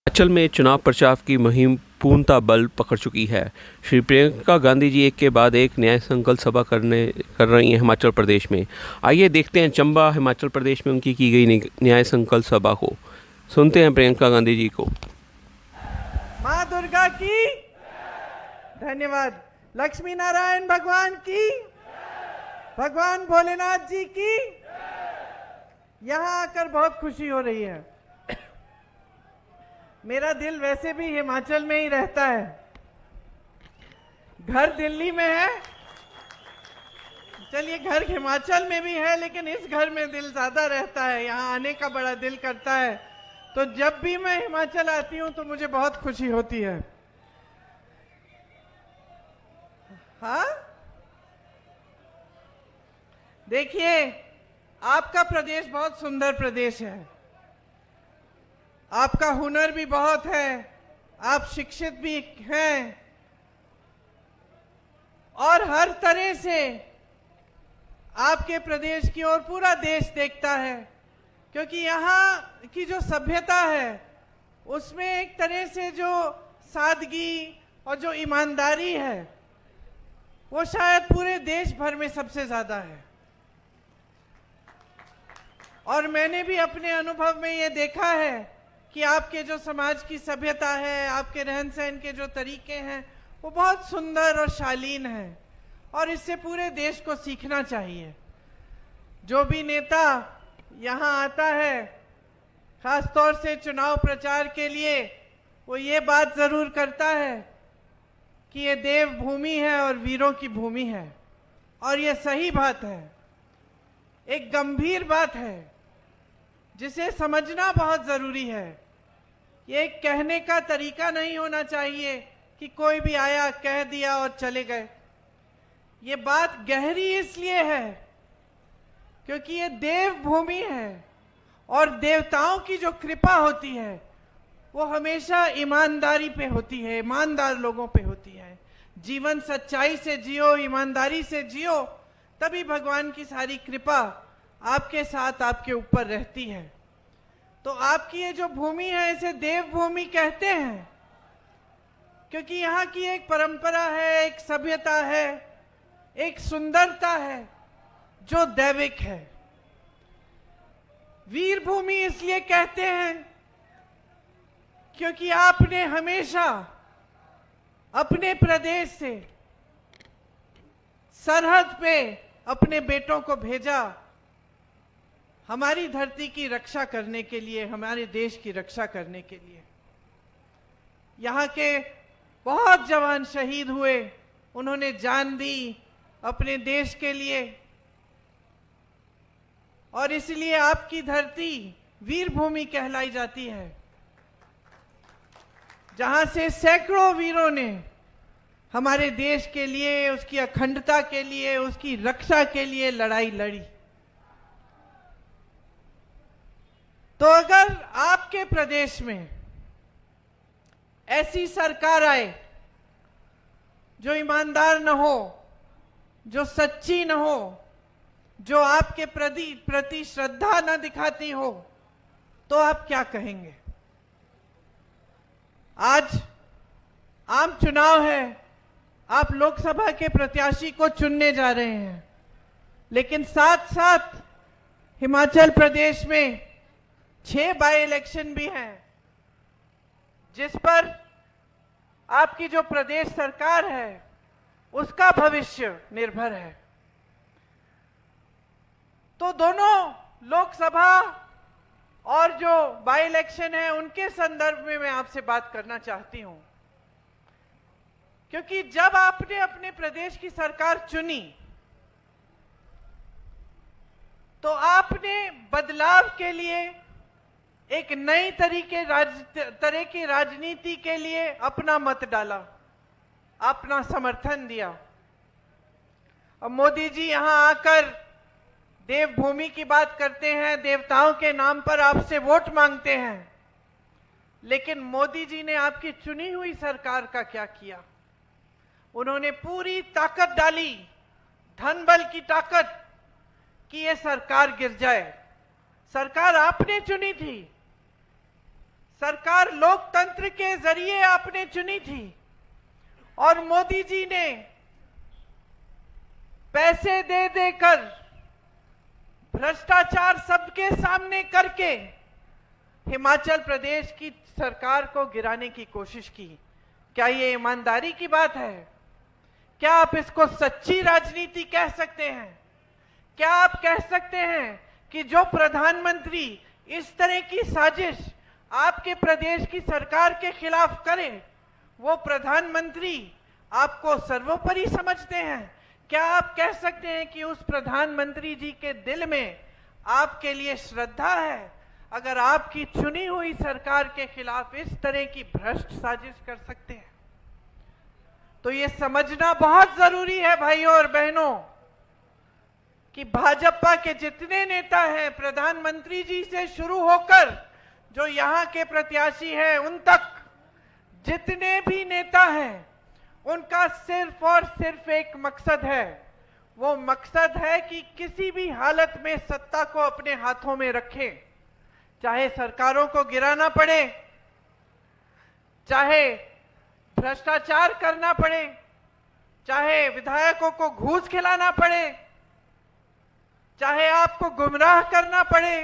हिमाचल में चुनाव प्रचार की मुहिम पूर्णतः बल पकड़ चुकी है। श्री प्रियंका गांधी जी एक के बाद एक न्याय संकल्प सभा कर रही हैं हिमाचल प्रदेश में। आइए देखते हैं चंबा हिमाचल प्रदेश में उनकी की गई न्याय संकल्प सभा को। सुनते हैं प्रियंका गांधी जी को। माँ दुर्गा की धन्यवाद। लक्ष्मी नारायण भगवान की, भगवान भोलेनाथ जी की। यहाँ आकर बहुत खुशी हो रही है। मेरा दिल वैसे भी हिमाचल में ही रहता है, घर दिल्ली में है। चलिए, घर हिमाचल में भी है, लेकिन इस घर में दिल ज्यादा रहता है। यहाँ आने का बड़ा दिल करता है। तो जब भी मैं हिमाचल आती हूँ तो मुझे बहुत खुशी होती है। हाँ, देखिए, आपका प्रदेश बहुत सुंदर प्रदेश है। आपका हुनर भी बहुत है, आप शिक्षित भी हैं, और हर तरह से आपके प्रदेश की ओर पूरा देश देखता है, क्योंकि यहाँ की जो सभ्यता है उसमें एक तरह से जो सादगी और जो ईमानदारी है वो शायद पूरे देश भर में सबसे ज्यादा है। और मैंने भी अपने अनुभव में ये देखा है कि आपके जो समाज की सभ्यता है, आपके रहन सहन के जो तरीके हैं वो बहुत सुंदर और शालीन है, और इससे पूरे देश को सीखना चाहिए। जो भी नेता यहाँ आता है, खासतौर से चुनाव प्रचार के लिए, वो ये बात जरूर करता है कि ये देव भूमि है और वीरों की भूमि है, और ये सही बात है, एक गंभीर बात है जिसे समझना बहुत जरूरी है। ये कहने का तरीका नहीं होना चाहिए कि कोई भी आया कह दिया और चले गए। ये बात गहरी इसलिए है क्योंकि ये देव भूमि है, और देवताओं की जो कृपा होती है वो हमेशा ईमानदारी पे होती है, ईमानदार लोगों पे होती है। जीवन सच्चाई से जियो, ईमानदारी से जियो, तभी भगवान की सारी कृपा आपके साथ, आपके ऊपर रहती है। तो आपकी ये जो भूमि है इसे देव भूमि कहते हैं, क्योंकि यहाँ की एक परंपरा है, एक सभ्यता है, एक सुंदरता है जो दैविक है। वीर भूमि इसलिए कहते हैं क्योंकि आपने हमेशा अपने प्रदेश से सरहद पे अपने बेटों को भेजा, हमारी धरती की रक्षा करने के लिए, हमारे देश की रक्षा करने के लिए। यहाँ के बहुत जवान शहीद हुए, उन्होंने जान दी अपने देश के लिए, और इसलिए आपकी धरती वीर भूमि कहलाई जाती है, जहां से सैकड़ों वीरों ने हमारे देश के लिए, उसकी अखंडता के लिए, उसकी रक्षा के लिए लड़ाई लड़ी। तो अगर आपके प्रदेश में ऐसी सरकार आए जो ईमानदार न हो, जो सच्ची न हो, जो आपके प्रति श्रद्धा न दिखाती हो, तो आप क्या कहेंगे? आज आम चुनाव है, आप लोकसभा के प्रत्याशी को चुनने जा रहे हैं, लेकिन साथ साथ हिमाचल प्रदेश में 6 बाई इलेक्शन भी हैं, जिस पर आपकी जो प्रदेश सरकार है उसका भविष्य निर्भर है। तो दोनों लोकसभा और जो बाई इलेक्शन है उनके संदर्भ में मैं आपसे बात करना चाहती हूं, क्योंकि जब आपने अपने प्रदेश की सरकार चुनी तो आपने बदलाव के लिए, एक नई तरह की राजनीति के लिए अपना मत डाला, अपना समर्थन दिया। अब मोदी जी यहां आकर देवभूमि की बात करते हैं, देवताओं के नाम पर आपसे वोट मांगते हैं, लेकिन मोदी जी ने आपकी चुनी हुई सरकार का क्या किया? उन्होंने पूरी ताकत डाली, धन बल की ताकत, कि ये सरकार गिर जाए। सरकार आपने चुनी थी, सरकार लोकतंत्र लोकतंत्र के जरिए आपने चुनी थी और मोदी जी ने पैसे दे देकर भ्रष्टाचार सबके सामने करके हिमाचल प्रदेश की सरकार को गिराने की कोशिश की। क्या ये ईमानदारी की बात है? क्या आप इसको सच्ची राजनीति कह सकते हैं? क्या आप कह सकते हैं कि जो प्रधानमंत्री इस तरह की साजिश आपके प्रदेश की सरकार के खिलाफ करे, वो प्रधानमंत्री आपको सर्वोपरि समझते हैं? क्या आप कह सकते हैं कि उस प्रधानमंत्री जी के दिल में आपके लिए श्रद्धा है, अगर आपकी चुनी हुई सरकार के खिलाफ इस तरह की भ्रष्ट साजिश कर सकते हैं? तो ये समझना बहुत जरूरी है भाइयों और बहनों कि भाजपा के जितने नेता हैं, प्रधानमंत्री जी से शुरू होकर जो यहां के प्रत्याशी हैं उन तक जितने भी नेता हैं, उनका सिर्फ और सिर्फ एक मकसद है। वो मकसद है कि किसी भी हालत में सत्ता को अपने हाथों में रखें, चाहे सरकारों को गिराना पड़े, चाहे भ्रष्टाचार करना पड़े, चाहे विधायकों को घूस खिलाना पड़े, चाहे आपको गुमराह करना पड़े,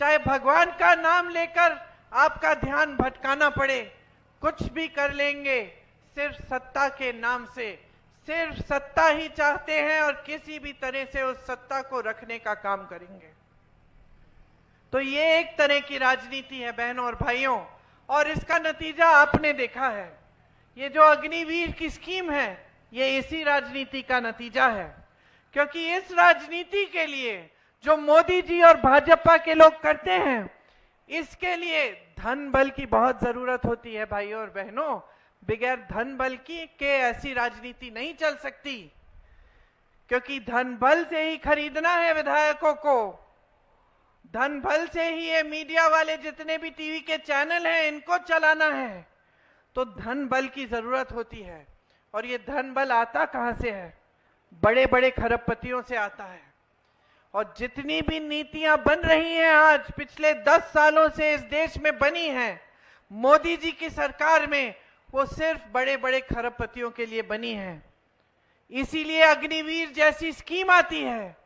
चाहे भगवान का नाम लेकर आपका ध्यान भटकाना पड़े, कुछ भी कर लेंगे सिर्फ सत्ता के नाम से। सिर्फ सत्ता ही चाहते हैं और किसी भी तरह से उस सत्ता को रखने का काम करेंगे। तो ये एक तरह की राजनीति है बहनों और भाइयों, और इसका नतीजा आपने देखा है। ये जो अग्निवीर की स्कीम है, ये इसी राजनीति का नतीजा है, क्योंकि इस राजनीति के लिए जो मोदी जी और भाजपा के लोग करते हैं, इसके लिए धन बल की बहुत जरूरत होती है भाइयों और बहनों। बगैर धन बल के ऐसी राजनीति नहीं चल सकती, क्योंकि धन बल से ही खरीदना है विधायकों को, धन बल से ही ये मीडिया वाले जितने भी टीवी के चैनल हैं इनको चलाना है। तो धन बल की जरूरत होती है, और ये धन बल आता कहां से है? बड़े बड़े खरबपतियों से आता है। और जितनी भी नीतियां बन रही हैं आज पिछले 10 सालों से इस देश में बनी हैं मोदी जी की सरकार में, वो सिर्फ बड़े बड़े खरबपतियों के लिए बनी है। इसीलिए अग्निवीर जैसी स्कीम आती है,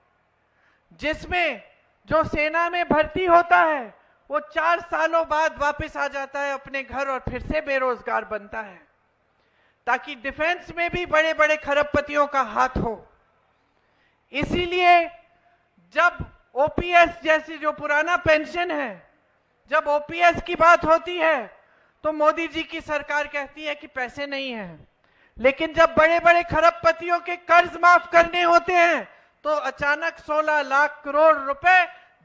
जिसमें जो सेना में भर्ती होता है वो 4 सालों बाद वापस आ जाता है अपने घर और फिर से बेरोजगार बनता है, ताकि डिफेंस में भी बड़े बड़े खरबपतियों का हाथ हो। इसीलिए जब ओपीएस जैसी जो पुराना पेंशन है, जब ओपीएस की बात होती है तो मोदी जी की सरकार कहती है कि पैसे नहीं हैं, लेकिन जब बड़े बड़े खरबपतियों के कर्ज माफ करने होते हैं तो अचानक 16 लाख करोड़ रुपए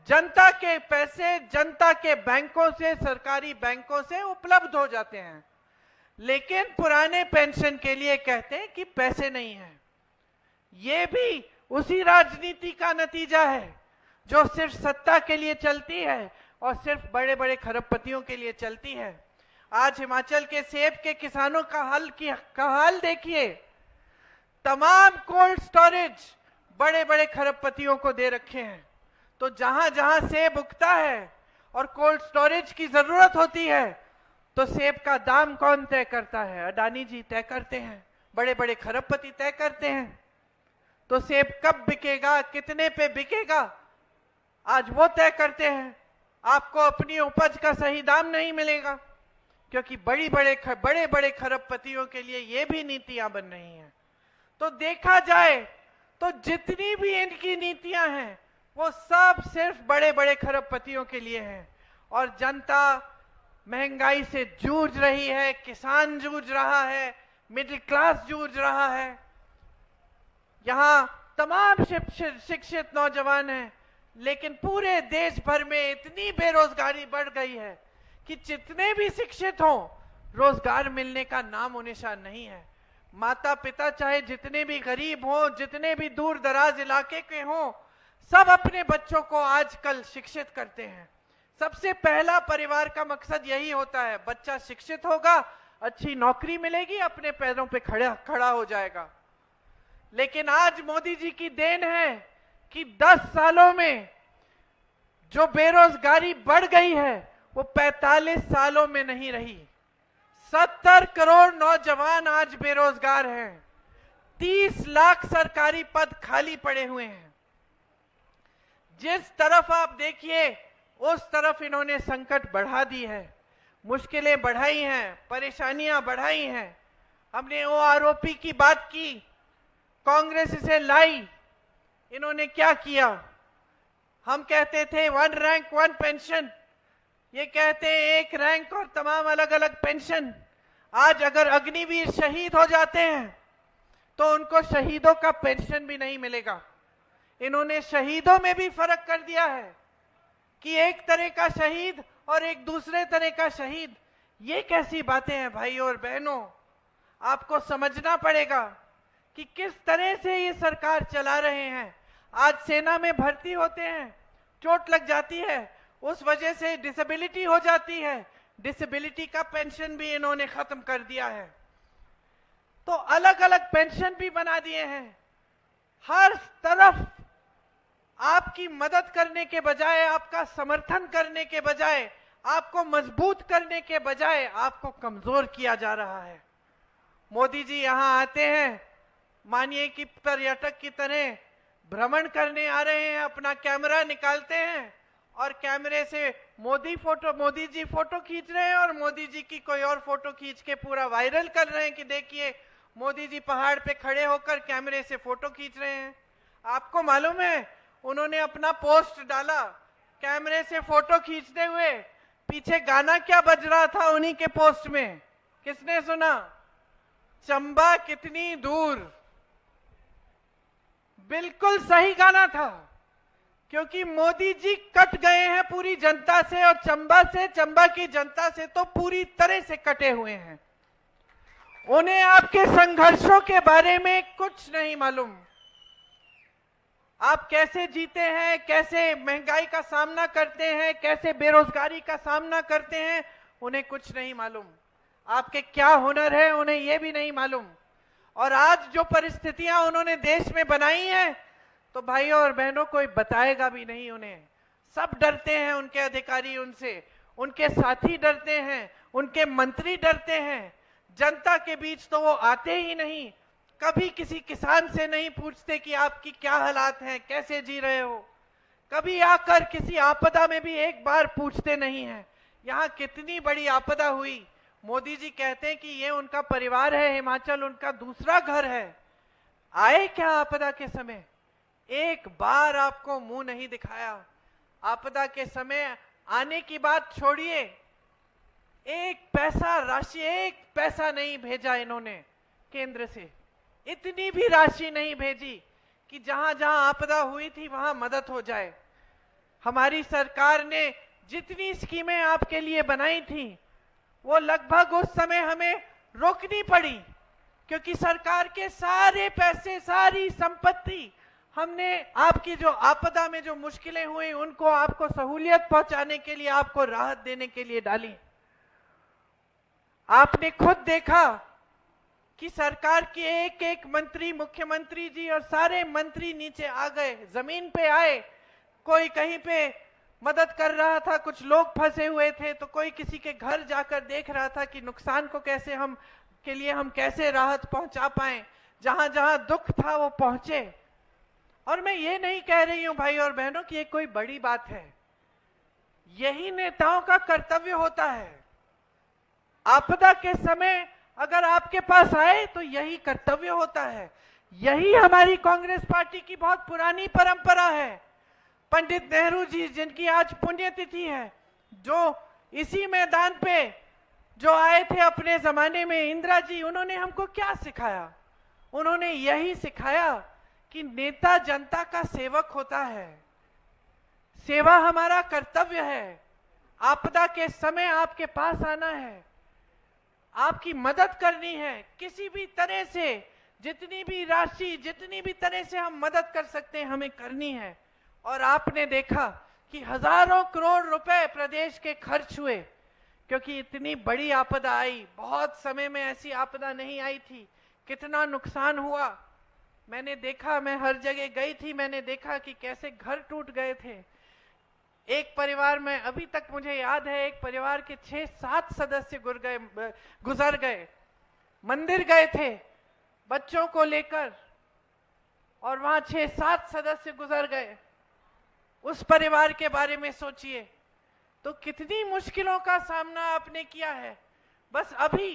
जनता के पैसे जनता के बैंकों से, सरकारी बैंकों से उपलब्ध हो जाते हैं। लेकिन पुराने पेंशन के लिए कहते हैं कि पैसे नहीं है। ये भी उसी राजनीति का नतीजा है जो सिर्फ सत्ता के लिए चलती है और सिर्फ बड़े बड़े खरबपतियों के लिए चलती है। आज हिमाचल के सेब के किसानों का हाल देखिए। तमाम कोल्ड स्टोरेज बड़े बड़े खरबपतियों को दे रखे हैं। तो जहां जहां सेब उगता है और कोल्ड स्टोरेज की जरूरत होती है, तो सेब का दाम कौन तय करता है? अडानी जी तय करते हैं, बड़े बड़े खरबपति तय करते हैं। तो सेब कब बिकेगा, कितने पे बिकेगा, आज वो तय करते हैं। आपको अपनी उपज का सही दाम नहीं मिलेगा, क्योंकि बड़े बड़े खरबपतियों के लिए ये भी नीतियां बन रही हैं। तो देखा जाए तो जितनी भी इनकी नीतियां हैं वो सब सिर्फ बड़े बड़े खरबपतियों के लिए हैं। और जनता महंगाई से जूझ रही है, किसान जूझ रहा है, मिडिल क्लास जूझ रहा है। यहां तमाम शिक्षित नौजवान हैं, लेकिन पूरे देश भर में इतनी बेरोजगारी बढ़ गई है कि जितने भी शिक्षित हों, रोजगार मिलने का नामो निशान नहीं है। माता पिता चाहे जितने भी गरीब हों, जितने भी दूर दराज इलाके के हों, सब अपने बच्चों को आजकल शिक्षित करते हैं। सबसे पहला परिवार का मकसद यही होता है, बच्चा शिक्षित होगा, अच्छी नौकरी मिलेगी, अपने पैरों पे खड़ा हो जाएगा। लेकिन आज मोदी जी की देन है कि 10 सालों में जो बेरोजगारी बढ़ गई है वो 45 सालों में नहीं रही। 70 करोड़ नौजवान आज बेरोजगार हैं। 30 लाख सरकारी पद खाली पड़े हुए हैं। जिस तरफ आप देखिए उस तरफ इन्होंने संकट बढ़ा दी है, मुश्किलें बढ़ाई हैं, परेशानियां बढ़ाई हैं। हमने ओआरओपी की बात की, कांग्रेस इसे लाई, इन्होंने क्या किया? हम कहते थे 1 रैंक 1 पेंशन, ये कहते हैं 1 रैंक और तमाम अलग अलग पेंशन। आज अगर अग्निवीर शहीद हो जाते हैं तो उनको शहीदों का पेंशन भी नहीं मिलेगा। इन्होंने शहीदों में भी फर्क कर दिया है कि एक तरह का शहीद और एक दूसरे तरह का शहीद। ये कैसी बातें हैं भाई और बहनों? आपको समझना पड़ेगा कि किस तरह से ये सरकार चला रहे हैं। आज सेना में भर्ती होते हैं, चोट लग जाती है, उस वजह से डिसेबिलिटी हो जाती है, डिसेबिलिटी का पेंशन भी इन्होंने खत्म कर दिया है। तो अलग अलग पेंशन भी बना दिए हैं। हर तरफ आपकी मदद करने के बजाय, आपका समर्थन करने के बजाय, आपको मजबूत करने के बजाय आपको कमजोर किया जा रहा है। मोदी जी यहां आते हैं, मानिए कि पर्यटक की तरह भ्रमण करने आ रहे हैं, अपना कैमरा निकालते हैं और कैमरे से मोदी जी फोटो खींच रहे हैं और मोदी जी की कोई और फोटो खींच के पूरा वायरल कर रहे हैं कि देखिए मोदी जी पहाड़ पे खड़े होकर कैमरे से फोटो खींच रहे हैं। आपको मालूम है उन्होंने अपना पोस्ट डाला कैमरे से फोटो खींचते हुए, पीछे गाना क्या बज रहा था उन्हीं के पोस्ट में? किसने सुना? चंबा कितनी दूर। बिल्कुल सही गाना था, क्योंकि मोदी जी कट गए हैं पूरी जनता से और चंबा की जनता से तो पूरी तरह से कटे हुए हैं। उन्हें आपके संघर्षों के बारे में कुछ नहीं मालूम। आप कैसे जीते हैं, कैसे महंगाई का सामना करते हैं, कैसे बेरोजगारी का सामना करते हैं, उन्हें कुछ नहीं मालूम। आपके क्या हुनर है उन्हें यह भी नहीं मालूम। और आज जो परिस्थितियां उन्होंने देश में बनाई हैं, तो भाइयों और बहनों कोई बताएगा भी नहीं उन्हें। सब डरते हैं, उनके अधिकारी उनसे, उनके साथी डरते हैं, उनके मंत्री डरते हैं। जनता के बीच तो वो आते ही नहीं, कभी किसी किसान से नहीं पूछते कि आपकी क्या हालात हैं, कैसे जी रहे हो। कभी आकर किसी आपदा में भी एक बार पूछते नहीं हैं। यहाँ कितनी बड़ी आपदा हुई, मोदी जी कहते हैं कि ये उनका परिवार है, हिमाचल उनका दूसरा घर है। आए क्या आपदा के समय? एक बार आपको मुंह नहीं दिखाया। आपदा के समय आने की बात छोड़िए, एक पैसा राशि, एक पैसा नहीं भेजा इन्होंने केंद्र से। इतनी भी राशि नहीं भेजी कि जहां जहां आपदा हुई थी वहां मदद हो जाए। हमारी सरकार ने जितनी स्कीमें आपके लिए बनाई थी वो लगभग उस समय हमें रोकनी पड़ी, क्योंकि सरकार के सारे पैसे, सारी संपत्ति हमने आपकी जो आपदा में जो मुश्किलें हुई उनको आपको सहूलियत पहुंचाने के लिए, आपको राहत देने के लिए डाली। आपने खुद देखा कि सरकार के एक एक मंत्री, मुख्यमंत्री जी और सारे मंत्री नीचे आ गए, जमीन पे आए। कोई कहीं पे मदद कर रहा था, कुछ लोग फंसे हुए थे तो कोई किसी के घर जाकर देख रहा था कि नुकसान को कैसे हम कैसे राहत पहुंचा पाए। जहां जहां दुख था वो पहुंचे। और मैं ये नहीं कह रही हूं भाई और बहनों कि ये कोई बड़ी बात है, यही नेताओं का कर्तव्य होता है। आपदा के समय अगर आपके पास आए तो यही कर्तव्य होता है। यही हमारी कांग्रेस पार्टी की बहुत पुरानी परंपरा है। पंडित नेहरू जी, जिनकी आज पुण्यतिथि है, जो इसी मैदान पे जो आए थे अपने जमाने में, इंदिरा जी, उन्होंने हमको क्या सिखाया? उन्होंने यही सिखाया कि नेता जनता का सेवक होता है, सेवा हमारा कर्तव्य है। आपदा के समय आपके पास आना है, आपकी मदद करनी है, किसी भी तरह से, जितनी भी राशि, जितनी भी तरह से हम मदद कर सकते हैं हमें करनी है। और आपने देखा कि हजारों करोड़ रुपए प्रदेश के खर्च हुए, क्योंकि इतनी बड़ी आपदा आई। बहुत समय में ऐसी आपदा नहीं आई थी। कितना नुकसान हुआ मैंने देखा, मैं हर जगह गई थी, मैंने देखा कि कैसे घर टूट गए थे। एक परिवार में अभी तक मुझे याद है, एक परिवार के 6-7 सदस्य गुजर गए, मंदिर गए थे बच्चों को लेकर और वहां 6-7 सदस्य गुजर गए। उस परिवार के बारे में सोचिए तो कितनी मुश्किलों का सामना आपने किया है बस अभी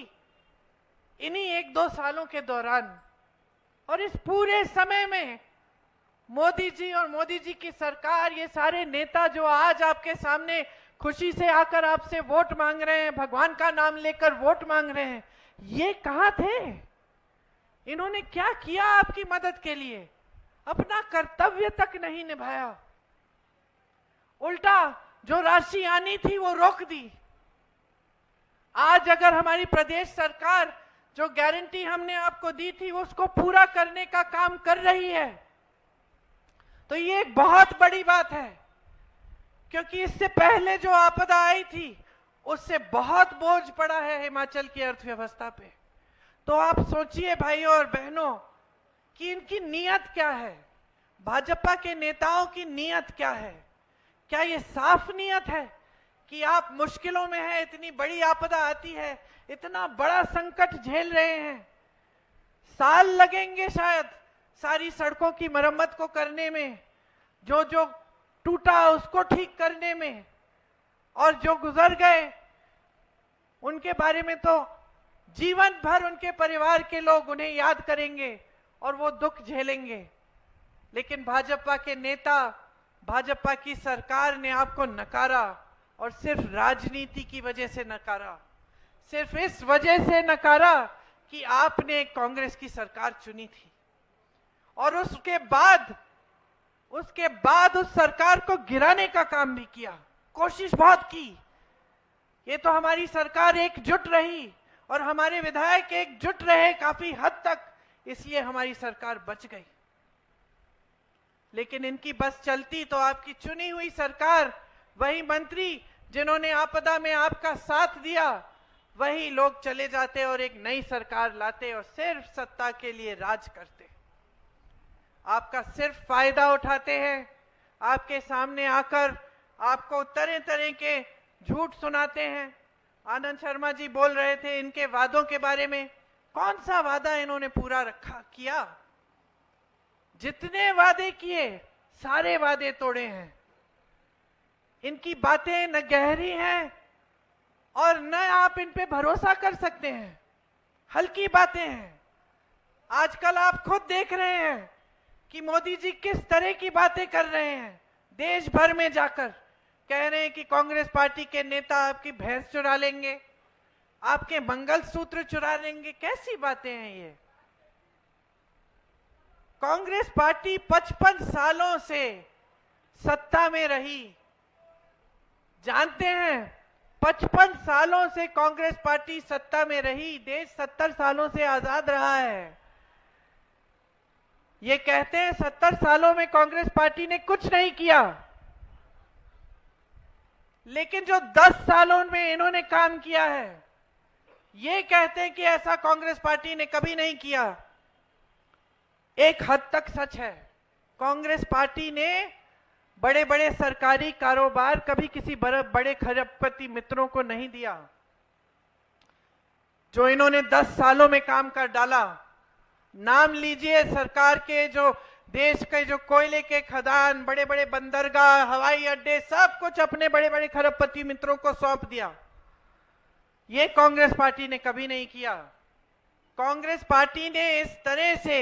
इन्हीं 1-2 सालों के दौरान। और इस पूरे समय में मोदी जी और मोदी जी की सरकार, ये सारे नेता जो आज आपके सामने खुशी से आकर आपसे वोट मांग रहे हैं, भगवान का नाम लेकर वोट मांग रहे हैं, ये कहां थे? इन्होंने क्या किया आपकी मदद के लिए? अपना कर्तव्य तक नहीं निभाया, उल्टा जो राशि आनी थी वो रोक दी। आज अगर हमारी प्रदेश सरकार जो गारंटी हमने आपको दी थी उसको पूरा करने का काम कर रही है तो ये एक बहुत बड़ी बात है, क्योंकि इससे पहले जो आपदा आई थी उससे बहुत बोझ पड़ा है हिमाचल की अर्थव्यवस्था पे। तो आप सोचिए भाइयों और बहनों कि इनकी नीयत क्या है, भाजपा के नेताओं की नीयत क्या है? क्या ये साफ नीयत है कि आप मुश्किलों में हैं, इतनी बड़ी आपदा आती है, इतना बड़ा संकट झेल रहे हैं, साल लगेंगे शायद सारी सड़कों की मरम्मत को करने में, जो जो टूटा उसको ठीक करने में, और जो गुजर गए उनके बारे में तो जीवन भर उनके परिवार के लोग उन्हें याद करेंगे और वो दुख झेलेंगे। लेकिन भाजपा के नेता, भाजपा की सरकार ने आपको नकारा और सिर्फ राजनीति की वजह से नकारा, सिर्फ इस वजह से नकारा कि आपने कांग्रेस की सरकार चुनी थी और उसके बाद उस सरकार को गिराने का काम भी किया, कोशिश बहुत की। ये तो हमारी सरकार एकजुट रही और हमारे विधायक एकजुट रहे काफी हद तक, इसलिए हमारी सरकार बच गई। लेकिन इनकी बस चलती तो आपकी चुनी हुई सरकार, वही मंत्री जिन्होंने आपदा में आपका साथ दिया, वही लोग चले जाते और एक नई सरकार लाते और सिर्फ सत्ता के लिए राज करते, आपका सिर्फ फायदा उठाते हैं, आपके सामने आकर आपको तरह तरह के झूठ सुनाते हैं। आनंद शर्मा जी बोल रहे थे इनके वादों के बारे में, कौन सा वादा इन्होंने पूरा किया? जितने वादे किए सारे वादे तोड़े हैं। इनकी बातें न गहरी हैं और न आप इन पे भरोसा कर सकते हैं, हल्की बातें हैं। आजकल आप खुद देख रहे हैं कि मोदी जी किस तरह की बातें कर रहे हैं, देश भर में जाकर कह रहे हैं कि कांग्रेस पार्टी के नेता आपकी भैंस चुरा लेंगे, आपके मंगलसूत्र चुरा लेंगे। कैसी बातें हैं ये? कांग्रेस पार्टी 55 सालों से सत्ता में रही, जानते हैं 55 सालों से कांग्रेस पार्टी सत्ता में रही, देश 70 सालों से आजाद रहा है। ये कहते हैं 70 सालों में कांग्रेस पार्टी ने कुछ नहीं किया, लेकिन जो 10 सालों में इन्होंने काम किया है, ये कहते हैं कि ऐसा कांग्रेस पार्टी ने कभी नहीं किया। एक हद तक सच है, कांग्रेस पार्टी ने बड़े बड़े सरकारी कारोबार कभी किसी बड़े खरबपति मित्रों को नहीं दिया। जो इन्होंने 10 सालों में काम कर डाला, नाम लीजिए सरकार के जो देश के जो कोयले के खदान, बड़े बड़े बंदरगाह, हवाई अड्डे, सब कुछ अपने बड़े बड़े खरबपति मित्रों को सौंप दिया। ये कांग्रेस पार्टी ने कभी नहीं किया। कांग्रेस पार्टी ने इस तरह से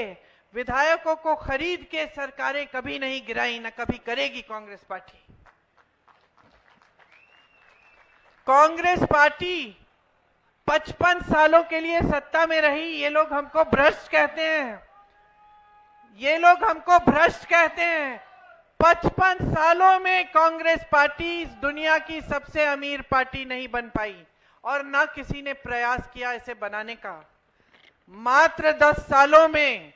विधायकों को खरीद के सरकारें कभी नहीं गिराई, न कभी करेगी कांग्रेस पार्टी। कांग्रेस पार्टी 55 सालों के लिए सत्ता में रही। ये लोग हमको भ्रष्ट कहते हैं, ये लोग हमको भ्रष्ट कहते हैं। 55 सालों में कांग्रेस पार्टी इस दुनिया की सबसे अमीर पार्टी नहीं बन पाई और ना किसी ने प्रयास किया इसे बनाने का। मात्र 10 सालों में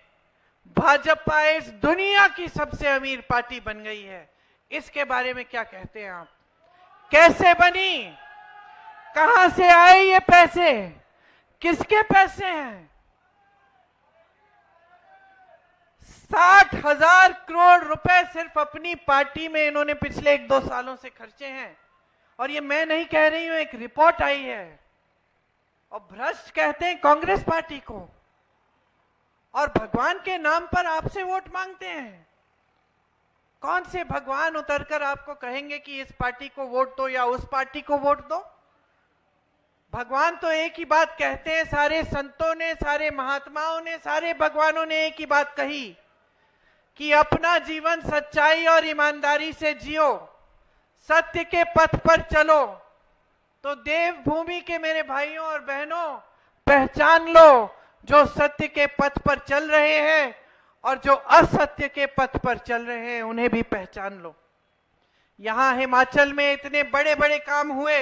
भाजपा इस दुनिया की सबसे अमीर पार्टी बन गई है। इसके बारे में क्या कहते हैं आप? कैसे बनी? कहां से आए ये पैसे? किसके पैसे हैं? 60,000 करोड़ रुपए सिर्फ अपनी पार्टी में इन्होंने पिछले 1-2 सालों से खर्चे हैं। और ये मैं नहीं कह रही हूं, एक रिपोर्ट आई है। और भ्रष्ट कहते हैं कांग्रेस पार्टी को, और भगवान के नाम पर आपसे वोट मांगते हैं। कौन से भगवान उतरकर आपको कहेंगे कि इस पार्टी को वोट दो या उस पार्टी को वोट दो? भगवान तो एक ही बात कहते हैं, सारे संतों ने, सारे महात्माओं ने, सारे भगवानों ने एक ही बात कही कि अपना जीवन सच्चाई और ईमानदारी से जियो, सत्य के पथ पर चलो। तो देवभूमि के मेरे भाइयों और बहनों, पहचान लो जो सत्य के पथ पर चल रहे हैं और जो असत्य के पथ पर चल रहे हैं उन्हें भी पहचान लो। यहां हिमाचल में इतने बड़े बड़े काम हुए,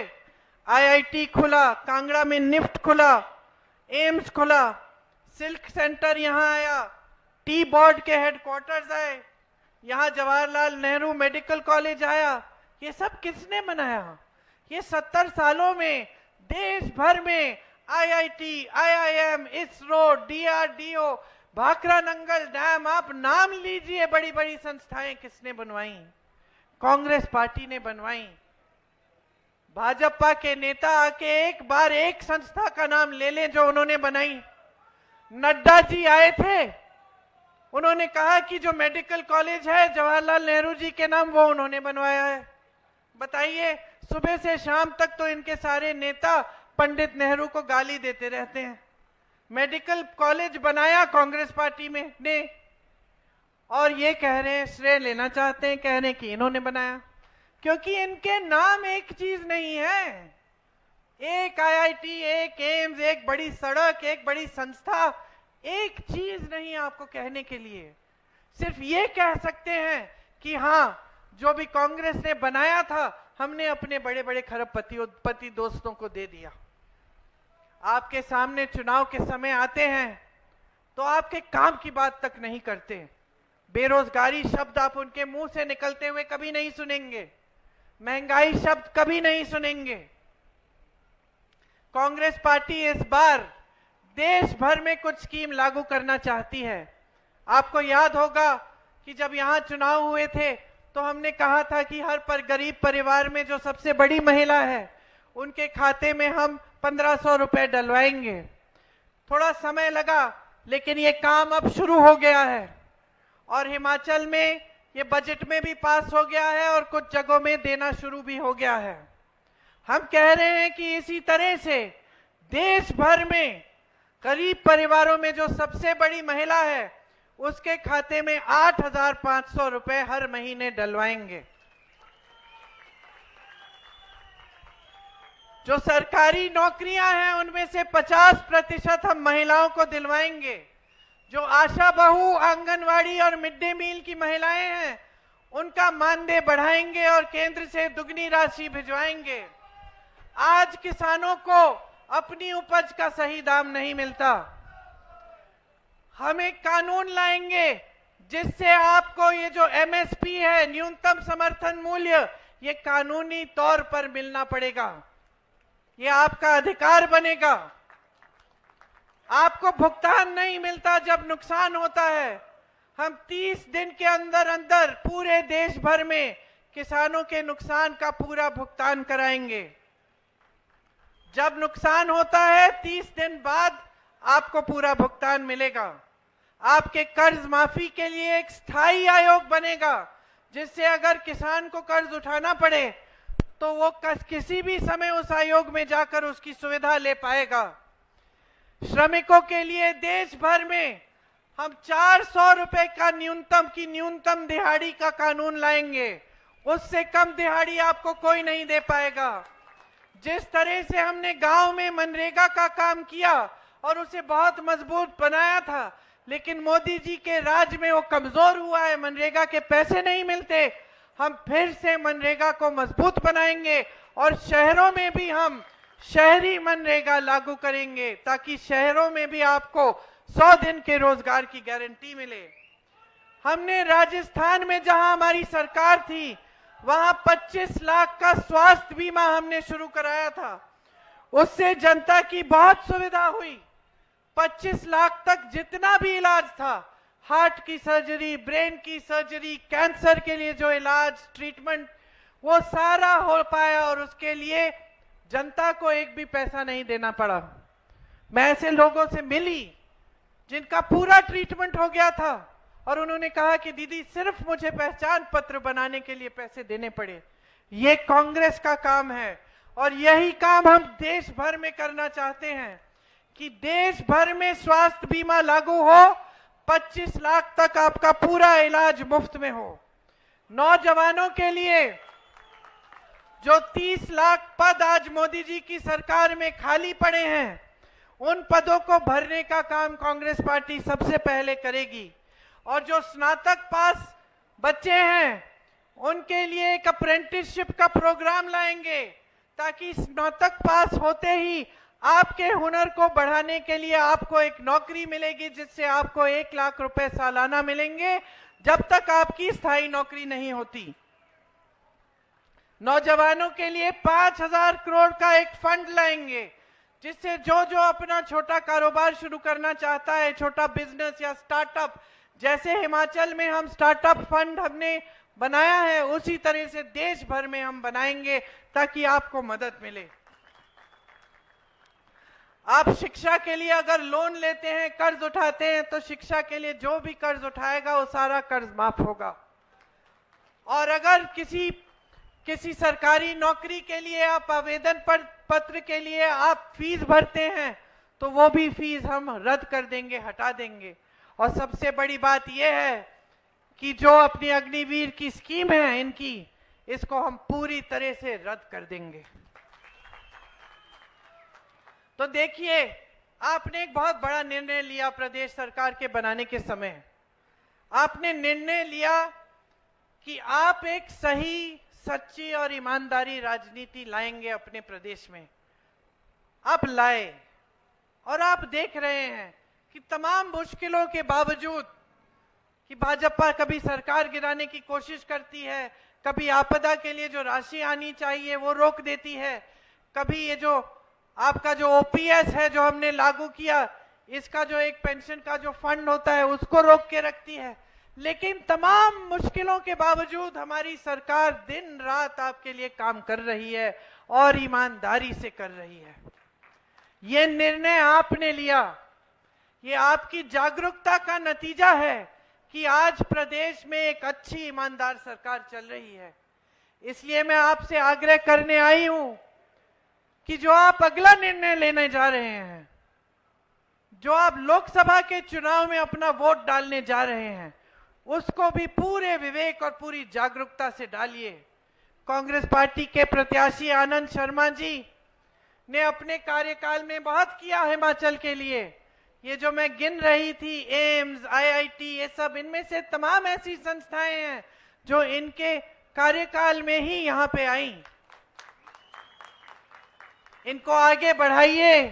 आईआईटी खुला, कांगड़ा में निफ्ट खुला, एम्स खुला, सिल्क सेंटर यहां आया, टी बोर्ड के हेडक्वार्टर्स आए, यहां जवाहरलाल नेहरू मेडिकल कॉलेज आया। ये सब किसने बनाया? ये 70 सालों में देश भर में IIT, IIM, ISRO, DRDO, Bhakra Nangal dam, आप नाम लीजिए, बड़ी बड़ी संस्थाएं किसने बनवाई? कांग्रेस पार्टी ने बनवाई। भाजपा के नेता आके एक बार एक संस्था का नाम ले लें जो उन्होंने बनाई। नड्डा जी आए थे, उन्होंने कहा कि जो मेडिकल कॉलेज है जवाहरलाल नेहरू जी के नाम, वो उन्होंने बनवाया है। बताइए, सुबह से शाम तक तो इनके सारे नेता पंडित नेहरू को गाली देते रहते हैं। मेडिकल कॉलेज बनाया कांग्रेस पार्टी में ने, और ये कह रहे हैं, श्रेय लेना चाहते हैं, कह रहे हैं कि इन्होंने बनाया, क्योंकि इनके नाम एक चीज नहीं है। एक आईआईटी, एक एम्स, एक बड़ी सड़क, एक बड़ी संस्था, एक चीज नहीं आपको कहने के लिए। सिर्फ ये कह सकते हैं कि हाँ, जो भी कांग्रेस ने बनाया था हमने अपने बड़े बड़े खरबपति दोस्तों को दे दिया। आपके सामने चुनाव के समय आते हैं तो आपके काम की बात तक नहीं करते। बेरोजगारी शब्द आप उनके मुंह से निकलते हुए कभी नहीं सुनेंगे, महंगाई शब्द कभी नहीं सुनेंगे। कांग्रेस पार्टी इस बार देश भर में कुछ स्कीम लागू करना चाहती है। आपको याद होगा कि जब यहां चुनाव हुए थे तो हमने कहा था कि हर गरीब परिवार में जो सबसे बड़ी महिला है उनके खाते में हम 1500 रुपए डलवाएंगे। थोड़ा समय लगा, लेकिन ये काम अब शुरू हो गया है और हिमाचल में ये बजट में भी पास हो गया है और कुछ जगहों में देना शुरू भी हो गया है। हम कह रहे हैं कि इसी तरह से देश भर में गरीब परिवारों में जो सबसे बड़ी महिला है उसके खाते में 8,500 रुपए हर महीने डलवाएंगे। जो सरकारी नौकरियां हैं उनमें से 50% हम महिलाओं को दिलवाएंगे। जो आशा बहू, आंगनवाड़ी और मिड डे मील की महिलाएं हैं उनका मानदेय बढ़ाएंगे और केंद्र से दुगनी राशि भिजवाएंगे। आज किसानों को अपनी उपज का सही दाम नहीं मिलता। हम एक कानून लाएंगे जिससे आपको ये जो एमएसपी है, न्यूनतम समर्थन मूल्य, ये कानूनी तौर पर मिलना पड़ेगा। ये आपका अधिकार बनेगा। आपको भुगतान नहीं मिलता जब नुकसान होता है। हम 30 दिन के अंदर अंदर पूरे देश भर में किसानों के नुकसान का पूरा भुगतान कराएंगे। जब नुकसान होता है 30 दिन बाद आपको पूरा भुगतान मिलेगा। आपके कर्ज माफी के लिए एक स्थायी आयोग बनेगा जिससे अगर किसान को कर्ज उठाना पड़े तो वो किसी भी समय उस आयोग में जाकर उसकी सुविधा ले पाएगा। श्रमिकों के लिए देश भर में हम 400 रुपए का न्यूनतम दिहाड़ी का कानून लाएंगे। उससे कम दिहाड़ी आपको कोई नहीं दे पाएगा। जिस तरह से हमने गांव में मनरेगा का काम किया और उसे बहुत मजबूत बनाया था, लेकिन मोदी जी के राज में वो कमजोर हुआ है, मनरेगा के पैसे नहीं मिलते। हम फिर से मनरेगा को मजबूत बनाएंगे और शहरों में भी हम शहरी मनरेगा लागू करेंगे ताकि शहरों में भी आपको 100 दिन के रोजगार की गारंटी मिले। हमने राजस्थान में जहां हमारी सरकार थी वहां 25 लाख का स्वास्थ्य बीमा हमने शुरू कराया था। उससे जनता की बहुत सुविधा हुई। 25 लाख तक जितना भी इलाज था हार्ट की सर्जरी, ब्रेन की सर्जरी, कैंसर के लिए जो इलाज, ट्रीटमेंट, वो सारा हो पाया और उसके लिए जनता को एक भी पैसा नहीं देना पड़ा। मैं ऐसे लोगों से मिली जिनका पूरा ट्रीटमेंट हो गया था और उन्होंने कहा कि दीदी सिर्फ मुझे पहचान पत्र बनाने के लिए पैसे देने पड़े। ये कांग्रेस का काम है और यही काम हम देश भर में करना चाहते हैं कि देश भर में स्वास्थ्य बीमा लागू हो, 25 लाख तक आपका पूरा इलाज मुफ्त में हो। नौजवानों के लिए जो 30 लाख पद आज मोदी जी की सरकार में खाली पड़े हैं, उन पदों को भरने का काम कांग्रेस पार्टी सबसे पहले करेगी। और जो स्नातक पास बच्चे हैं उनके लिए एक अप्रेंटिसशिप का प्रोग्राम लाएंगे ताकि स्नातक पास होते ही आपके हुनर को बढ़ाने के लिए आपको एक नौकरी मिलेगी, जिससे आपको 1 लाख रुपए सालाना मिलेंगे जब तक आपकी स्थायी नौकरी नहीं होती। नौजवानों के लिए 5,000 करोड़ का एक फंड लाएंगे, जिससे जो जो अपना छोटा कारोबार शुरू करना चाहता है, छोटा बिजनेस या स्टार्टअप, जैसे हिमाचल में हम स्टार्टअप फंड हमने बनाया है, उसी तरह से देश भर में हम बनाएंगे ताकि आपको मदद मिले। आप शिक्षा के लिए अगर लोन लेते हैं, कर्ज उठाते हैं, तो शिक्षा के लिए जो भी कर्ज उठाएगा वो सारा कर्ज माफ होगा। और अगर किसी सरकारी नौकरी के लिए आप आवेदन पत्र के लिए आप फीस भरते हैं, तो वो भी फीस हम रद्द कर देंगे, हटा देंगे। और सबसे बड़ी बात यह है कि जो अपनी अग्निवीर की स्कीम है इनकी, इसको हम पूरी तरह से रद्द कर देंगे। तो देखिए, आपने एक बहुत बड़ा निर्णय लिया प्रदेश सरकार के बनाने के समय। आपने निर्णय लिया कि आप एक सही, सच्ची और ईमानदारी राजनीति लाएंगे अपने प्रदेश में। आप लाए और आप देख रहे हैं कि तमाम मुश्किलों के बावजूद कि भाजपा कभी सरकार गिराने की कोशिश करती है, कभी आपदा के लिए जो राशि आनी चाहिए वो रोक देती है, कभी ये जो आपका जो ओपीएस है जो हमने लागू किया, इसका जो एक पेंशन का जो फंड होता है उसको रोक के रखती है। लेकिन तमाम मुश्किलों के बावजूद हमारी सरकार दिन रात आपके लिए काम कर रही है और ईमानदारी से कर रही है। ये निर्णय आपने लिया, ये आपकी जागरूकता का नतीजा है कि आज प्रदेश में एक अच्छी ईमानदार सरकार चल रही है। इसलिए मैं आपसे आग्रह करने आई हूं कि जो आप अगला निर्णय लेने जा रहे हैं, जो आप लोकसभा के चुनाव में अपना वोट डालने जा रहे हैं, उसको भी पूरे विवेक और पूरी जागरूकता से डालिए। कांग्रेस पार्टी के प्रत्याशी आनंद शर्मा जी ने अपने कार्यकाल में बहुत किया हिमाचल के लिए। ये जो मैं गिन रही थी, एम्स, आईआईटी, ये सब, इनमें से तमाम ऐसी संस्थाएं हैं जो इनके कार्यकाल में ही यहां पे आई। इनको आगे बढ़ाइए,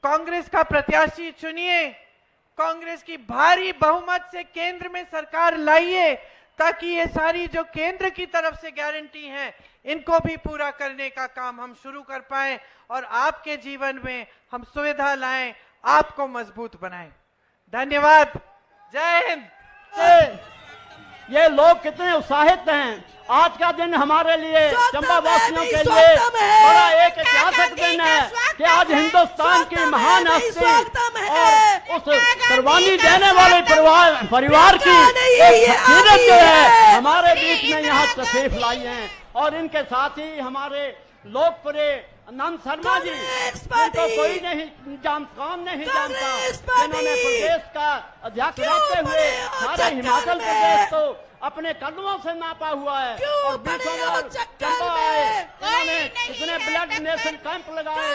कांग्रेस का प्रत्याशी चुनिए, कांग्रेस की भारी बहुमत से केंद्र में सरकार लाइए, ताकि ये सारी जो केंद्र की तरफ से गारंटी हैं, इनको भी पूरा करने का काम हम शुरू कर पाएं और आपके जीवन में हम सुविधा लाएं, आपको मजबूत बनाएं। धन्यवाद। जय हिंद। ये लोग कितने उत्साहित हैं। आज का दिन हमारे लिए, चंबा वासियों के लिए बड़ा एक ऐतिहासिक दिन है कि आज हिंदुस्तान की महान हस्ती और उस कुर्बानी देने वाले परिवार की एक शख्सियत जो है हमारे बीच में यहाँ तशरीफ लाई है। और इनके साथ ही हमारे लोकप्रिय आनंद शर्मा जी, जिनको कोई नहीं कौन नहीं जानता, जिन्होंने प्रदेश का अध्यक्ष रहते हुए सारे हिमाचल प्रदेश को अपने कदमों से नापा हुआ है और बीसों बार चंबा आए, इन्होंने इतने ब्लड डोनेशन कैंप लगाए,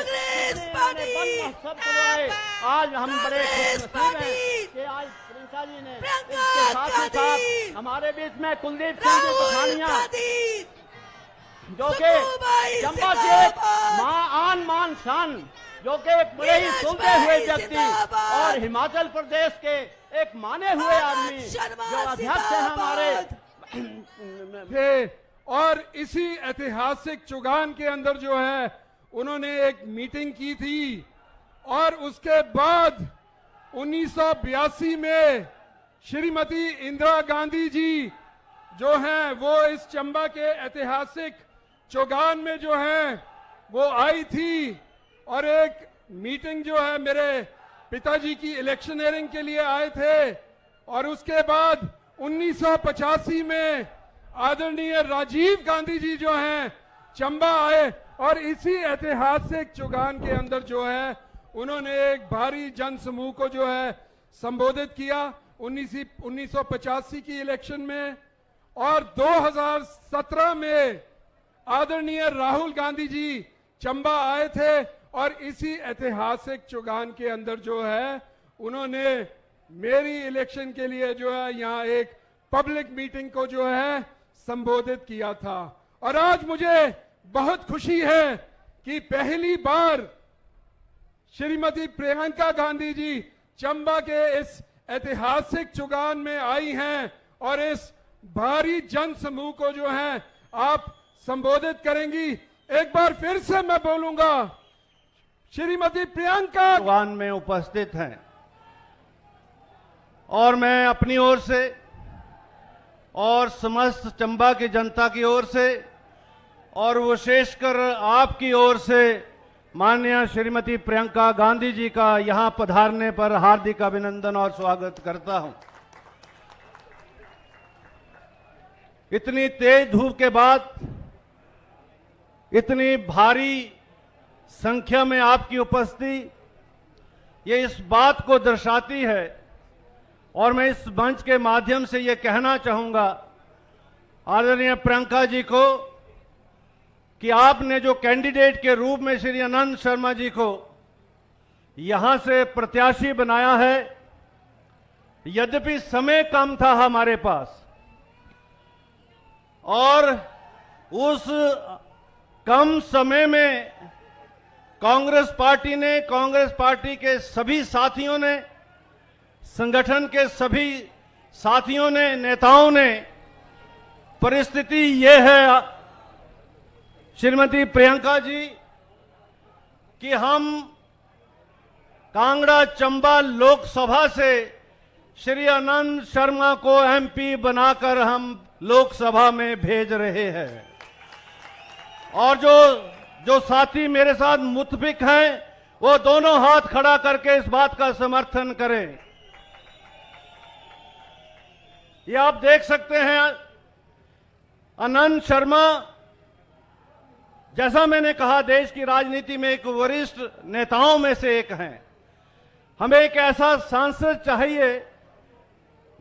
इन्होंने वन महोत्सव करवाए। आज हम बड़े खुशनसीब हैं कि आज प्रियंका जी ने इसके साथ ही साथ हमारे बीच में कुलदीप सिंह जी पठानिया, जो कि चंबा के आन मान शान, जो कि एक बड़े ही सुलझे हुए व्यक्ति और हिमाचल प्रदेश के एक माने हुए आदमी जो अध्यक्ष हैं हमारे थे। और इसी ऐतिहासिक चुगान के अंदर जो है उन्होंने एक मीटिंग की थी और उसके बाद 1982 में श्रीमती इंदिरा गांधी जी जो हैं वो इस चंबा के ऐतिहासिक चौगान में जो हैं वो आई थी और एक मीटिंग जो है मेरे पिताजी की इलेक्शनरिंग के लिए आए थे और उसके बाद 1985 में आदरणीय राजीव गांधी जी जो हैं चंबा आए और इसी ऐतिहासिक चौगान के अंदर जो है उन्होंने एक भारी जन समूह को जो है संबोधित किया 1985 की इलेक्शन में। और 2017 में आदरणीय राहुल गांधी जी चंबा आए थे और इसी ऐतिहासिक चौगान के अंदर जो है उन्होंने मेरी इलेक्शन के लिए जो है यहाँ एक पब्लिक मीटिंग को जो है संबोधित किया था। और आज मुझे बहुत खुशी है कि पहली बार श्रीमती प्रियंका गांधी जी चंबा के इस ऐतिहासिक चौगान में आई हैं और इस भारी जन समूह को जो है आप संबोधित करेंगी। एक बार फिर से मैं बोलूंगा, श्रीमती प्रियंका चौगान में उपस्थित हैं और मैं अपनी ओर से और समस्त चंबा की जनता की ओर से और विशेषकर आपकी ओर से माननीय श्रीमती प्रियंका गांधी जी का यहां पधारने पर हार्दिक अभिनंदन और स्वागत करता हूं। इतनी तेज धूप के बाद इतनी भारी संख्या में आपकी उपस्थिति ये इस बात को दर्शाती है और मैं इस मंच के माध्यम से ये कहना चाहूंगा आदरणीय प्रियंका जी को कि आपने जो कैंडिडेट के रूप में श्री आनंद शर्मा जी को यहां से प्रत्याशी बनाया है, यद्यपि समय कम था हमारे पास और उस कम समय में कांग्रेस पार्टी के सभी साथियों ने, संगठन के सभी साथियों ने, नेताओं ने, परिस्थिति ये है श्रीमती प्रियंका जी कि हम कांगड़ा चंबा लोकसभा से श्री आनंद शर्मा को एमपी बनाकर हम लोकसभा में भेज रहे हैं। और जो साथी मेरे साथ मुत्फिक हैं वो दोनों हाथ खड़ा करके इस बात का समर्थन करें। ये आप देख सकते हैं आनंद शर्मा, जैसा मैंने कहा, देश की राजनीति में एक वरिष्ठ नेताओं में से एक हैं। हमें एक ऐसा सांसद चाहिए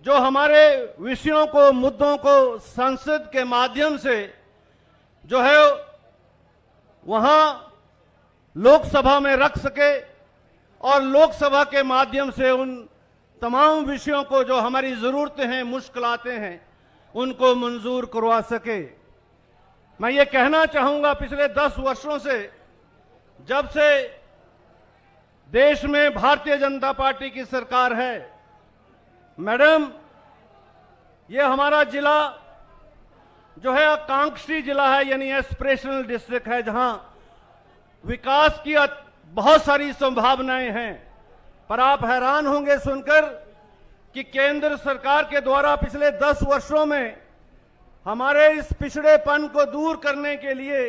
जो हमारे विषयों को, मुद्दों को संसद के माध्यम से जो है वहां लोकसभा में रख सके और लोकसभा के माध्यम से उन तमाम विषयों को जो हमारी जरूरतें हैं, मुश्किलातें हैं, उनको मंजूर करवा सके। मैं ये कहना चाहूंगा, पिछले 10 वर्षों से जब से देश में भारतीय जनता पार्टी की सरकार है, मैडम, ये हमारा जिला जो है आकांक्षी जिला है, यानी एस्पिरेशनल डिस्ट्रिक्ट है, जहां विकास की बहुत सारी संभावनाएं हैं। पर आप हैरान होंगे सुनकर कि केंद्र सरकार के द्वारा पिछले 10 वर्षों में हमारे इस पिछड़ेपन को दूर करने के लिए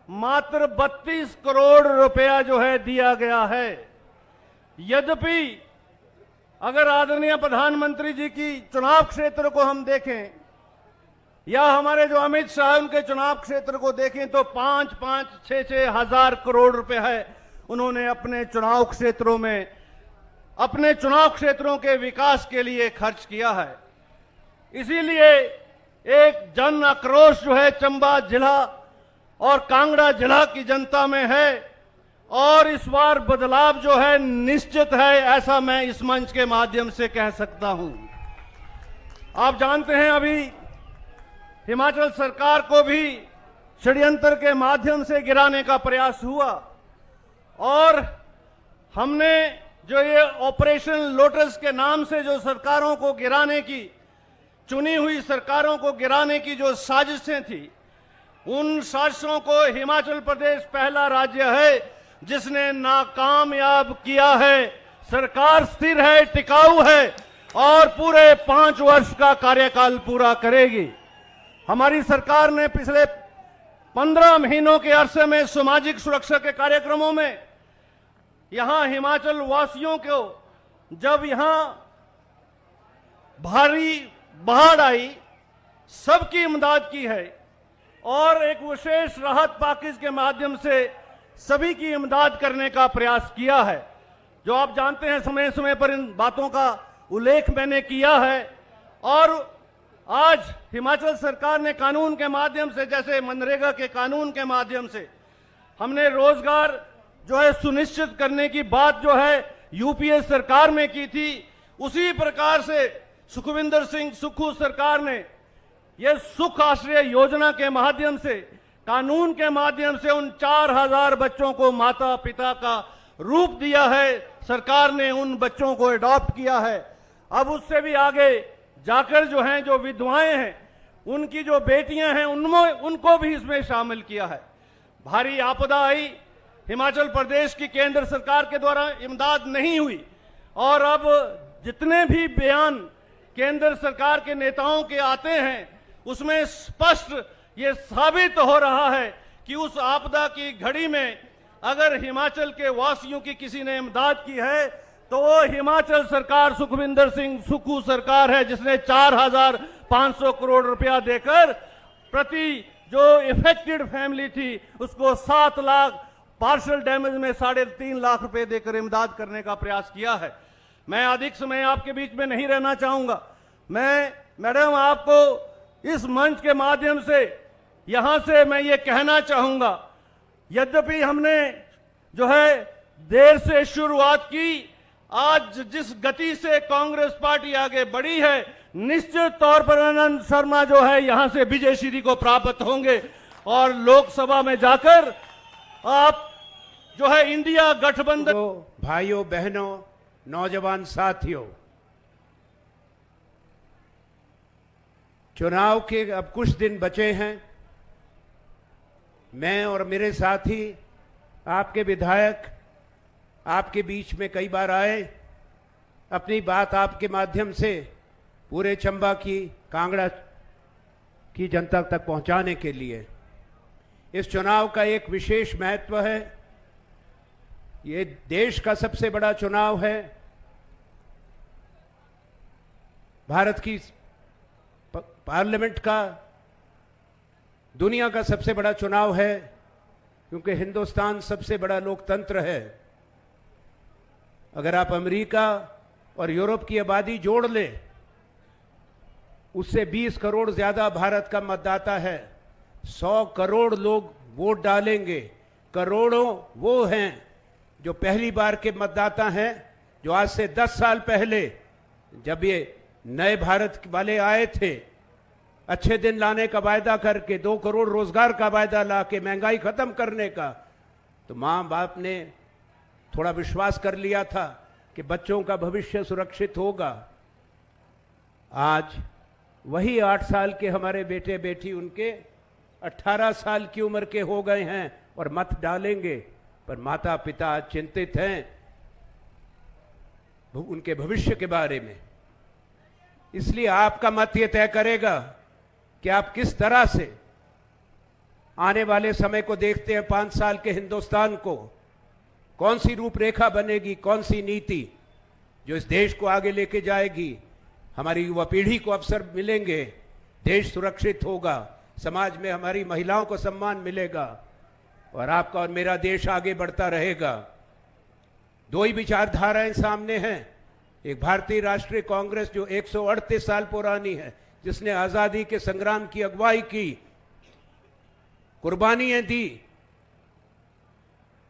मात्र 32 करोड़ रुपया जो है दिया गया है। यद्यपि अगर आदरणीय प्रधानमंत्री जी की चुनाव क्षेत्र को हम देखें या हमारे जो अमित शाह उनके चुनाव क्षेत्र को देखें तो 5-5, 6-6 हजार करोड़ रुपए है उन्होंने अपने चुनाव क्षेत्रों में, अपने चुनाव क्षेत्रों के विकास के लिए खर्च किया है। इसीलिए एक जन आक्रोश जो है चंबा जिला और कांगड़ा जिला की जनता में है और इस बार बदलाव जो है निश्चित है, ऐसा मैं इस मंच के माध्यम से कह सकता हूं। आप जानते हैं अभी हिमाचल सरकार को भी षड्यंत्र के माध्यम से गिराने का प्रयास हुआ और हमने जो ये ऑपरेशन लोटस के नाम से जो सरकारों को गिराने की, चुनी हुई सरकारों को गिराने की जो साजिशें थी, उन साजिशों को हिमाचल प्रदेश पहला राज्य है जिसने नाकामयाब किया है। सरकार स्थिर है, टिकाऊ है और पूरे 5 वर्ष का कार्यकाल पूरा करेगी। हमारी सरकार ने पिछले 15 महीनों के अरसे में सामाजिक सुरक्षा के कार्यक्रमों में यहां हिमाचल वासियों को, जब यहां भारी बाढ़ आई, सबकी इमदाद की है और एक विशेष राहत पैकेज के माध्यम से सभी की इमदाद करने का प्रयास किया है। जो आप जानते हैं, समय समय पर इन बातों का उल्लेख मैंने किया है। और आज हिमाचल सरकार ने कानून के माध्यम से, जैसे मनरेगा के कानून के माध्यम से हमने रोजगार जो है सुनिश्चित करने की बात जो है यूपीए सरकार में की थी, उसी प्रकार से सुखविंदर सिंह सुक्खू सरकार ने यह सुख आश्रय योजना के माध्यम से, कानून के माध्यम से उन 4000 बच्चों को माता पिता का रूप दिया है। सरकार ने उन बच्चों को अडॉप्ट किया है। अब उससे भी आगे जाकर जो हैं, जो विधवाएं हैं, उनकी जो बेटियां हैं, उनको भी इसमें शामिल किया है। भारी आपदा आई, हिमाचल प्रदेश की केंद्र सरकार के द्वारा इमदाद नहीं हुई और अब जितने भी बयान केंद्र सरकार के नेताओं के आते हैं, उसमें स्पष्ट ये साबित हो रहा है कि उस आपदा की घड़ी में अगर हिमाचल के वासियों की किसी ने इमदाद की है तो वो हिमाचल सरकार, सुखविंदर सिंह सुक्खू सरकार है, जिसने 4500 करोड़ रुपया देकर प्रति जो इफेक्टेड फैमिली थी उसको 7 लाख, पार्शियल डैमेज में 3.5 लाख रुपए देकर इमदाद करने का प्रयास किया है। मैं अधिक समय आपके बीच में नहीं रहना चाहूंगा। मैं मैडम आपको इस मंच के माध्यम से यहां से मैं ये कहना चाहूंगा, यद्यपि हमने जो है देर से शुरुआत की, आज जिस गति से कांग्रेस पार्टी आगे बढ़ी है, निश्चित तौर पर आनंद शर्मा जो है यहां से विजयश्री को प्राप्त होंगे और लोकसभा में जाकर आप जो है इंडिया गठबंधन। तो भाइयों बहनों, नौजवान साथियों, चुनाव के अब कुछ दिन बचे हैं। मैं और मेरे साथी, आपके विधायक आपके बीच में कई बार आए, अपनी बात आपके माध्यम से पूरे चंबा की, कांगड़ा की जनता तक पहुंचाने के लिए। इस चुनाव का एक विशेष महत्व है। ये देश का सबसे बड़ा चुनाव है, भारत की पार्लियामेंट का, दुनिया का सबसे बड़ा चुनाव है, क्योंकि हिंदुस्तान सबसे बड़ा लोकतंत्र है। अगर आप अमेरिका और यूरोप की आबादी जोड़ लें, उससे 20 करोड़ ज्यादा भारत का मतदाता है। 100 करोड़ लोग वोट डालेंगे। करोड़ों वो हैं जो पहली बार के मतदाता हैं, जो आज से 10 साल पहले जब ये नए भारत वाले आए थे, अच्छे दिन लाने का वायदा करके, 2 करोड़ रोजगार का वायदा लाके, महंगाई खत्म करने का, तो मां बाप ने थोड़ा विश्वास कर लिया था कि बच्चों का भविष्य सुरक्षित होगा। आज वही 8 साल के हमारे बेटे बेटी उनके 18 साल की उम्र के हो गए हैं और मत डालेंगे, पर माता पिता चिंतित हैं उनके भविष्य के बारे में। इसलिए आपका मत ये तय करेगा कि आप किस तरह से आने वाले समय को देखते हैं। 5 साल के हिंदुस्तान को कौन सी रूपरेखा बनेगी, कौन सी नीति जो इस देश को आगे लेके जाएगी। हमारी युवा पीढ़ी को अवसर मिलेंगे, देश सुरक्षित होगा, समाज में हमारी महिलाओं को सम्मान मिलेगा और आपका और मेरा देश आगे बढ़ता रहेगा। 2 ही विचारधाराएं सामने हैं। एक भारतीय राष्ट्रीय कांग्रेस जो 138 साल पुरानी है, जिसने आजादी के संग्राम की अगुवाई की, कुर्बानियां दी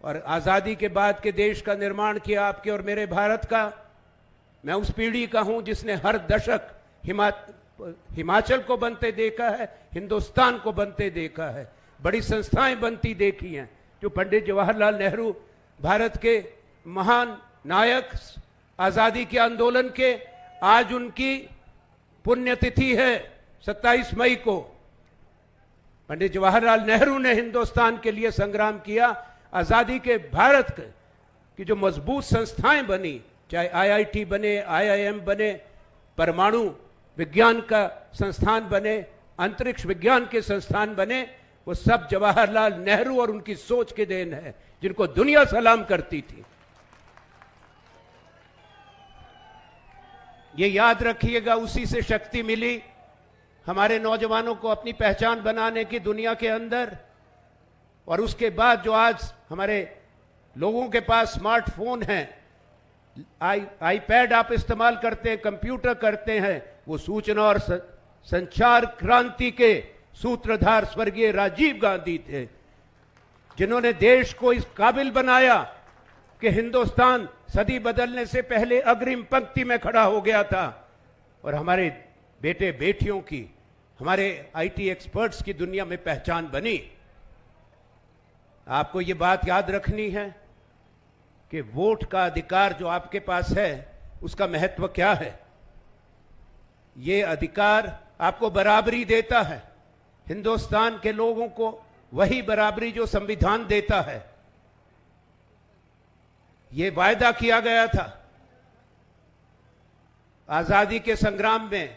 और आजादी के बाद के देश का निर्माण किया, आपके और मेरे भारत का। मैं उस पीढ़ी का हूं जिसने हर दशक हिमाचल को बनते देखा है, हिंदुस्तान को बनते देखा है, बड़ी संस्थाएं बनती देखी हैं। जो पंडित जवाहरलाल नेहरू, भारत के महान नायक, आजादी के आंदोलन के, आज उनकी पुण्यतिथि है 27 मई को। पंडित जवाहरलाल नेहरू ने हिंदुस्तान के लिए संग्राम किया। आजादी के भारत की जो मजबूत संस्थाएं बनी, चाहे आईआईटी बने, आईआईएम बने, परमाणु विज्ञान का संस्थान बने, अंतरिक्ष विज्ञान के संस्थान बने, वो सब जवाहरलाल नेहरू और उनकी सोच के देन है, जिनको दुनिया सलाम करती थी। ये याद रखिएगा, उसी से शक्ति मिली हमारे नौजवानों को अपनी पहचान बनाने की दुनिया के अंदर। और उसके बाद जो आज हमारे लोगों के पास स्मार्टफोन है, आईपैड आप इस्तेमाल करते हैं, कंप्यूटर करते हैं, वो सूचना और संचार क्रांति के सूत्रधार स्वर्गीय राजीव गांधी थे, जिन्होंने देश को इस काबिल बनाया कि हिंदुस्तान सदी बदलने से पहले अग्रिम पंक्ति में खड़ा हो गया था। और हमारे बेटे बेटियों की, हमारे आईटी एक्सपर्ट्स की दुनिया में पहचान बनी। आपको ये बात याद रखनी है कि वोट का अधिकार जो आपके पास है, उसका महत्व क्या है। ये अधिकार आपको बराबरी देता है, हिंदुस्तान के लोगों को वही बराबरी जो संविधान देता है। ये वायदा किया गया था आजादी के संग्राम में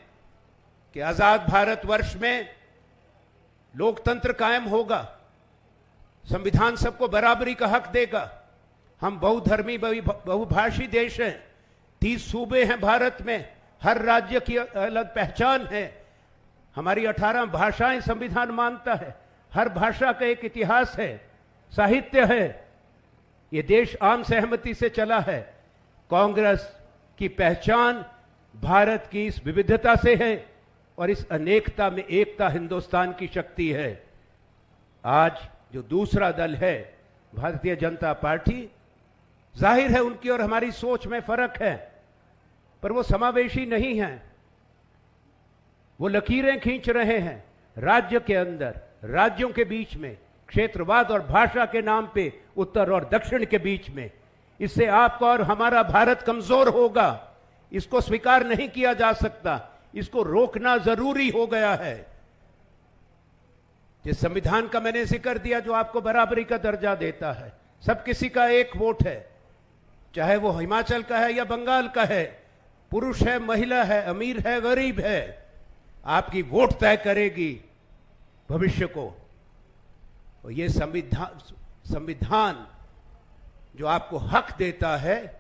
कि आजाद भारतवर्ष में लोकतंत्र कायम होगा, संविधान सबको बराबरी का हक देगा। हम बहुधर्मी बहुभाषी देश हैं, 30 सूबे हैं भारत में, हर राज्य की अलग पहचान है, हमारी 18 भाषाएं संविधान मानता है, हर भाषा का एक इतिहास है, साहित्य है। ये देश आम सहमति से चला है। कांग्रेस की पहचान भारत की इस विविधता से है और इस अनेकता में एकता हिंदुस्तान की शक्ति है। आज जो दूसरा दल है भारतीय जनता पार्टी, जाहिर है उनकी और हमारी सोच में फर्क है, पर वो समावेशी नहीं है। वो लकीरें खींच रहे हैं राज्य के अंदर, राज्यों के बीच में, क्षेत्रवाद और भाषा के नाम पे उत्तर और दक्षिण के बीच में। इससे आपका और हमारा भारत कमजोर होगा। इसको स्वीकार नहीं किया जा सकता, इसको रोकना जरूरी हो गया है। जिस संविधान का मैंने जिक्र दिया, जो आपको बराबरी का दर्जा देता है, सब किसी का एक वोट है, चाहे वो हिमाचल का है या बंगाल का है, पुरुष है महिला है, अमीर है गरीब है, आपकी वोट तय करेगी भविष्य को। और ये संविधान जो आपको हक देता है,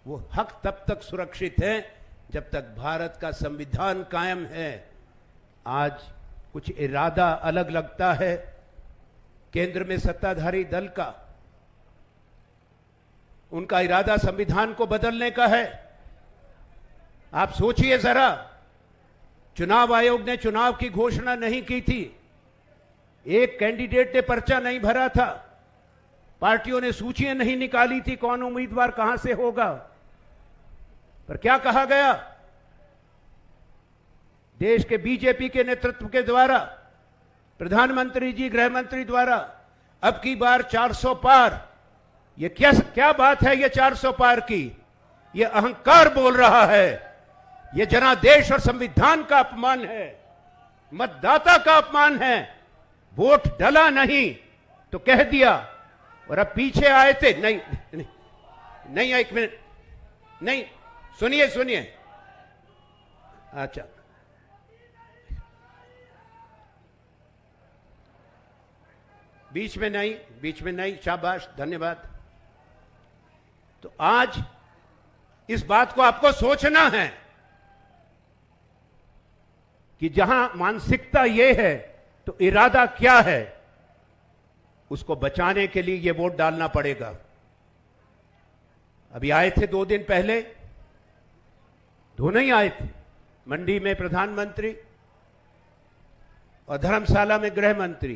वो हक तब तक सुरक्षित है जब तक भारत का संविधान कायम है। आज कुछ इरादा अलग लगता है केंद्र में सत्ताधारी दल का, उनका इरादा संविधान को बदलने का है। आप सोचिए जरा, चुनाव आयोग ने चुनाव की घोषणा नहीं की थी, एक कैंडिडेट ने पर्चा नहीं भरा था, पार्टियों ने सूचियां नहीं निकाली थी कौन उम्मीदवार कहां से होगा, पर क्या कहा गया देश के बीजेपी के नेतृत्व के द्वारा, प्रधानमंत्री जी, गृह मंत्री द्वारा, अब की बार 400 पार। ये क्या बात है ये 400 पार की? ये अहंकार बोल रहा है, ये जनादेश और संविधान का अपमान है, मतदाता का अपमान है। वोट डला नहीं तो कह दिया, और अब पीछे आए थे। नहीं, एक मिनट, नहीं, सुनिए। अच्छा, बीच में नहीं, शाबाश, धन्यवाद। तो आज इस बात को आपको सोचना है कि जहां मानसिकता यह है तो इरादा क्या है, उसको बचाने के लिए यह वोट डालना पड़ेगा। अभी आए थे 2 दिन पहले, दोनों ही आए थे, मंडी में प्रधानमंत्री और धर्मशाला में गृह मंत्री।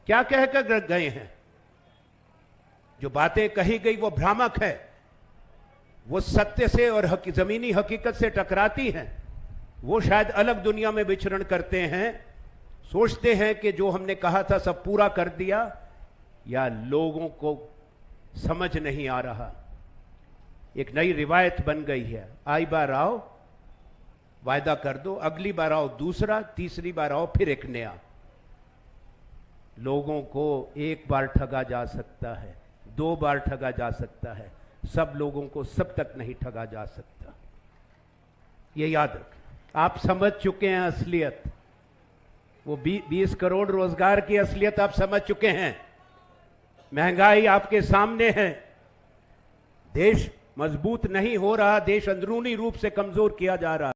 क्या कहकर गए हैं? जो बातें कही गई वो भ्रामक है, वो सत्य से और जमीनी हकीकत से टकराती हैं। वो शायद अलग दुनिया में विचरण करते हैं, सोचते हैं कि जो हमने कहा था सब पूरा कर दिया, या लोगों को समझ नहीं आ रहा। एक नई रिवायत बन गई है, आई बार आओ, वायदा कर दो, अगली बार आओ दूसरा, तीसरी बार आओ फिर एक नया। लोगों को एक बार ठगा जा सकता है, 2 बार ठगा जा सकता है, सब लोगों को सब तक नहीं ठगा जा सकता। ये याद रखें। आप समझ चुके हैं असलियत, वो 20 करोड़ रोजगार की असलियत आप समझ चुके हैं। महंगाई आपके सामने है। देश मजबूत नहीं हो रहा, देश अंदरूनी रूप से कमजोर किया जा रहा है।